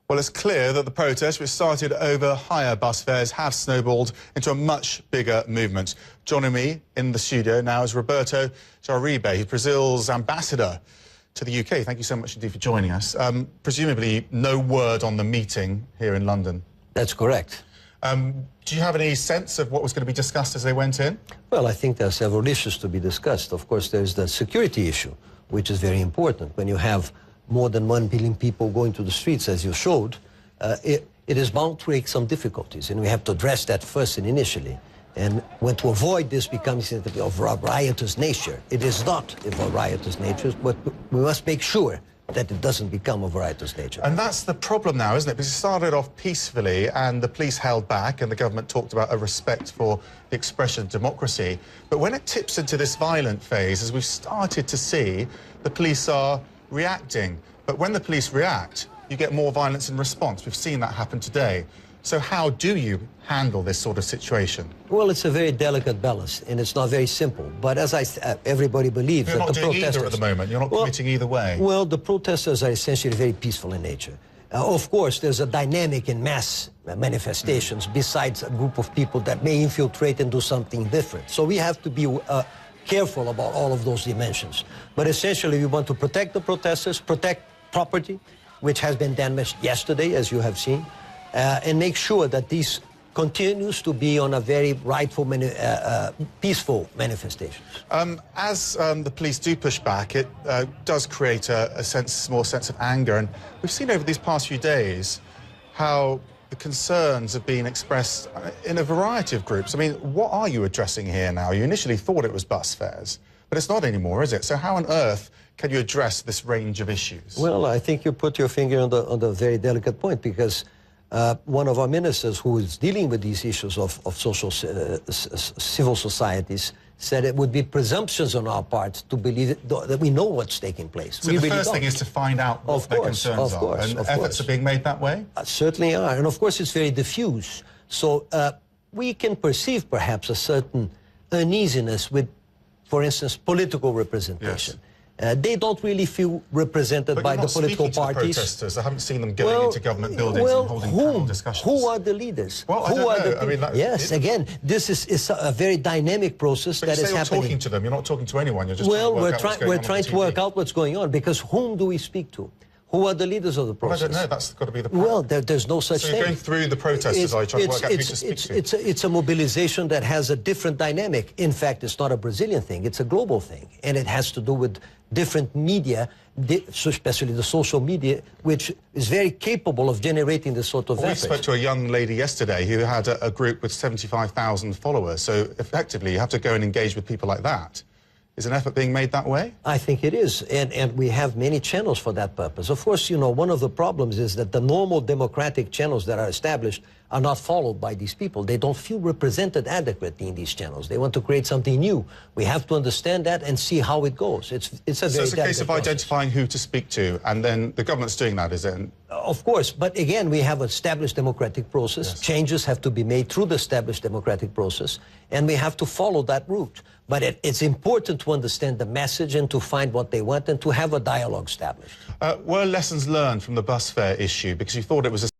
Well, it's clear that the protests, which started over higher bus fares, have snowballed into a much bigger movement. Joining me in the studio now is Roberto Jaguaribe, who's Brazil's ambassador to the UK. Thank you so much indeed for joining us. Presumably no word on the meeting here in London. That's correct. Do you have any sense of what was going to be discussed as they went in? Well, I think there are several issues to be discussed. Of course, there's the security issue, which is very important. When you have more than 1 billion people going to the streets, as you showed, it is bound to create some difficulties, and we have to address that first and initially. And when to avoid this becoming of a riotous nature, it is not of a riotous nature, but we must make sure that it doesn't become of a riotous nature. And that's the problem now, isn't it? Because it started off peacefully and the police held back and the government talked about a respect for the expression of democracy. But when it tips into this violent phase, as we've started to see, the police are reacting. But when the police react, you get more violence in response. We've seen that happen today. So how do you handle this sort of situation? Well, it's a very delicate balance, and it's not very simple. But as everybody believes You're that not the doing protesters... either at the moment. You're not committing either way. Well, the protesters are essentially very peaceful in nature. Of course, there's a dynamic in mass manifestations besides a group of people that may infiltrate and do something different. So we have to be careful about all of those dimensions. But essentially, we want to protect the protesters, protect property, which has been damaged yesterday, as you have seen, and make sure that this continues to be on a very rightful, peaceful manifestations. As the police do push back, it does create a more sense of anger. And we've seen over these past few days how the concerns have been expressed in a variety of groups. I mean, what are you addressing here now? You initially thought it was bus fares, but it's not anymore, is it? So how on earth can you address this range of issues? Well, I think you put your finger on the very delicate point, because one of our ministers who is dealing with these issues of civil societies said it would be presumptions on our part to believe that we know what's taking place. So the first thing is to find out what their concerns are. And efforts are being made that way? Certainly are. And of course it's very diffuse. So we can perceive perhaps a certain uneasiness with, for instance, political representation. Yes. They don't really feel represented by the political parties. The protesters. I haven't seen them going into government buildings and holding panel discussions. Who are the leaders? Well, I don't know. Yes, again, this is a very dynamic process that is happening. You're talking to them. You're not talking to anyone. You're just we're trying to work out what's going on, because whom do we speak to? Who are the leaders of the process? Well, I don't know. That's got to be the problem. Well, there's no such thing. So you're going through the protesters, are you trying to work out who to speak to? It's a mobilization that has a different dynamic. In fact, it's not a Brazilian thing. It's a global thing. And it has to do with different media, especially the social media, which is very capable of generating this sort of effort. We spoke to a young lady yesterday who had a group with 75,000 followers. So effectively, you have to go and engage with people like that. Is an effort being made that way? I think it is, and we have many channels for that purpose. Of course, you know, one of the problems is that the normal democratic channels that are established are not followed by these people. They don't feel represented adequately in these channels. They want to create something new. We have to understand that and see how it goes. It's a very So it's a case of identifying who to speak to, and then the government's doing that, is it? Of course, but again, we have an established democratic process. Yes. Changes have to be made through the established democratic process, and we have to follow that route. But it's important to understand the message and to find what they want and to have a dialogue established. Were lessons learned from the bus fare issue? Because you thought it was a